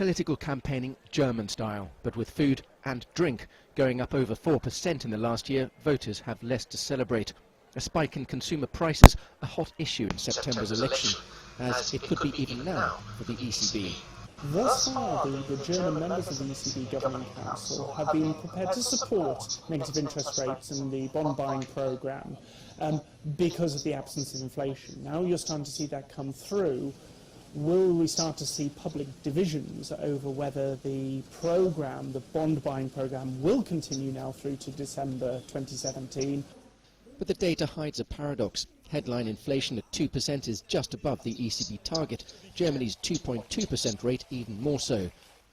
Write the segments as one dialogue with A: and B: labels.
A: Political campaigning German style, but with food and drink going up over 4% in the last year, voters have less to celebrate. A spike in consumer prices, a hot issue in September's election, as it could be even now for the ECB.
B: Thus far, the German members of the ECB Governing Council have been prepared to support negative interest rates and the bond buying programme because of the absence of inflation. Now you're starting to see that come through. Will we start to see public divisions over whether the programme, the bond buying programme, will continue now through to December 2017?
A: But the data hides a paradox. Headline inflation at 2% is just above the ECB target. Germany's 2.2% rate even more so.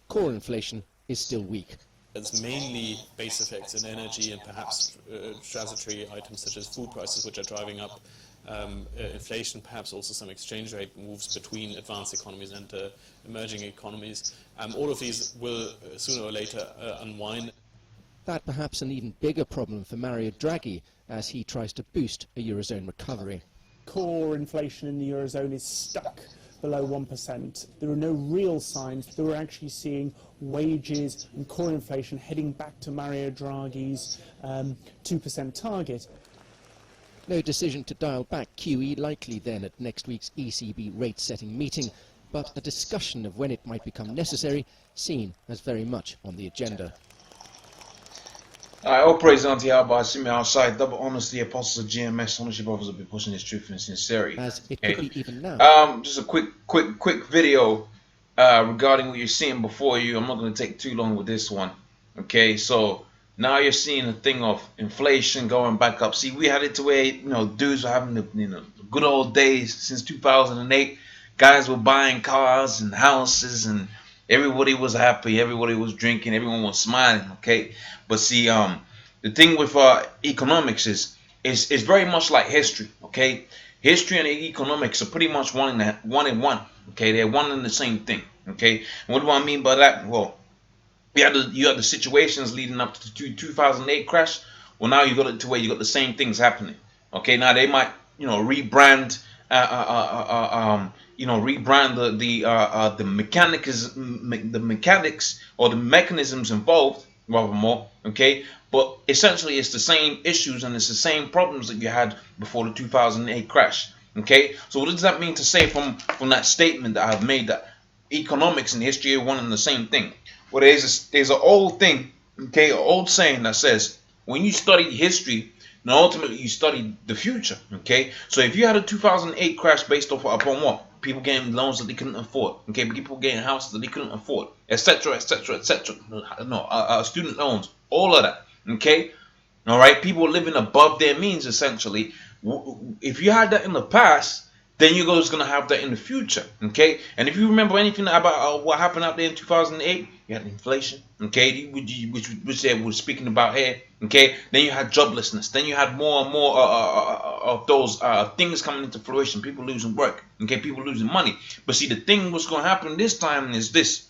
A: Core inflation is still weak.
C: It's mainly base effects in energy and perhaps transitory items such as food prices, which are driving up inflation, perhaps also some exchange rate moves between advanced economies and emerging economies. All of these will sooner or later unwind.
A: That perhaps an even bigger problem for Mario Draghi as he tries to boost a Eurozone recovery.
B: Core inflation in the Eurozone is stuck below 1%. There are no real signs that we're actually seeing wages and core inflation heading back to Mario Draghi's 2% target.
A: No decision to dial back QE likely then at next week's ECB rate-setting meeting, but a discussion of when it might become necessary seen as very much on the agenda.
D: Alright, all praise unto Yahweh, I see me outside. Double honors the apostles of GMS. Honestly, brothers will be pushing this truth and sincerity.
A: As it could be even now.
D: Just a quick video regarding what you're seeing before you. I'm not going to take too long with this one. Okay, so now you're seeing a thing of inflation going back up. See, we had it to where dudes were having the good old days since 2008. Guys were buying cars and houses and everybody was happy, everybody was drinking, everyone was smiling, okay? But see, the thing with economics is very much like history, okay? History and economics are pretty much one in one, okay? They're one and the same thing, okay? And what do I mean by that? Well, you had the situations leading up to the 2008 crash. Well, now you got it to where you got the same things happening, okay? Now they might, rebrand rebrand the mechanics or the mechanisms involved rather more, okay? But essentially it's the same issues and it's the same problems that you had before the 2008 crash, okay? So what does that mean to say from that statement that I've made, that economics and history are one and the same thing? Well, there's an old thing, okay, an old saying that says when you study history, and ultimately you study the future, okay? So if you had a 2008 crash based upon what? People getting loans that they couldn't afford, okay? People getting houses that they couldn't afford, etc., etc., etc. No, student loans, all of that, okay? All right, people living above their means, essentially. If you had that in the past, then you're just going to have that in the future, okay? And if you remember anything about what happened out there in 2008, you had inflation, okay, which they were speaking about here, okay? Then you had joblessness. Then you had more and more of those things coming into fruition. People losing work, okay? People losing money. But see, the thing what's going to happen this time is this,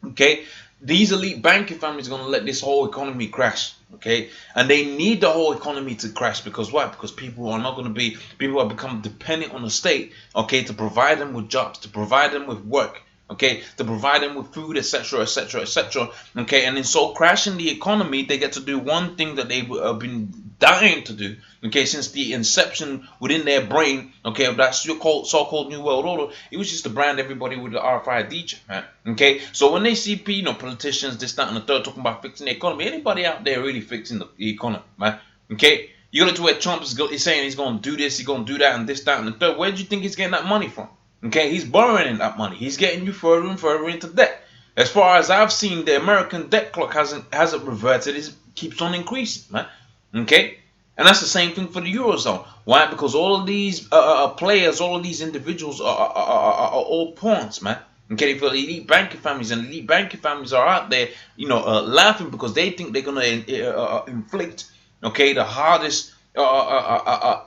D: okay? These elite banking families are going to let this whole economy crash, okay? And they need the whole economy to crash because why? Because people have become dependent on the state, okay, to provide them with jobs, to provide them with work, okay, to provide them with food, etc., etc., etc., okay? And in so crashing the economy, they get to do one thing that they've been dying to do, okay, since the inception within their brain, okay, of that so-called New World Order. It was just to brand everybody with the RFID chip, man, okay? So when they see politicians, this, that, and the third talking about fixing the economy, anybody out there really fixing the economy, man, okay? You got to where Trump is saying he's going to do this, he's going to do that, and this, that, and the third. Where do you think he's getting that money from? Okay, he's borrowing that money. He's getting you further and further into debt. As far as I've seen, the American debt clock hasn't reverted. It keeps on increasing, man. Okay, and that's the same thing for the Eurozone. Why? Because all of these players, all of these individuals are all pawns, man. Okay, for the elite banking families, and elite banking families are out there, laughing because they think they're gonna inflict, okay, the hardest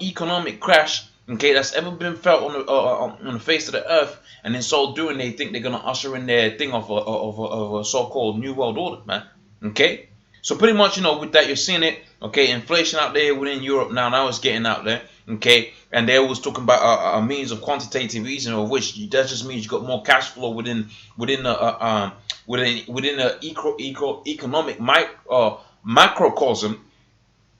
D: economic crash, okay, that's ever been felt on the face of the earth, and in so doing, they think they're gonna usher in their thing of a so-called New World Order, man. Okay, so pretty much, with that, you're seeing it. Okay, inflation out there within Europe now it's getting out there. Okay, and they always talking about a means of quantitative easing, of which that just means you got more cash flow within a economic macrocosm.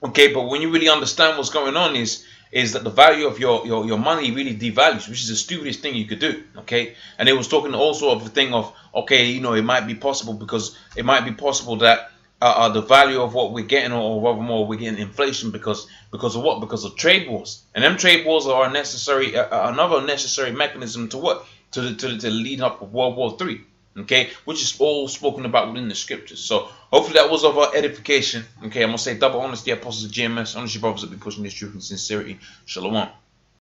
D: Okay, but when you really understand what's going on is that the value of your money really devalues, which is the stupidest thing you could do. Okay, and it was talking also of the thing of, okay, you know, it might be possible that the value of what we're getting, or rather more, we're getting inflation because of what? Because of trade wars, and them trade wars are a necessary another necessary mechanism to what? To lead up of World War III. Okay, which is all spoken about within the scriptures. So hopefully that was of our edification. Okay, I'm gonna say double honesty, apostles of GMS, honestly brothers that be pushing this truth and sincerity. Shalom.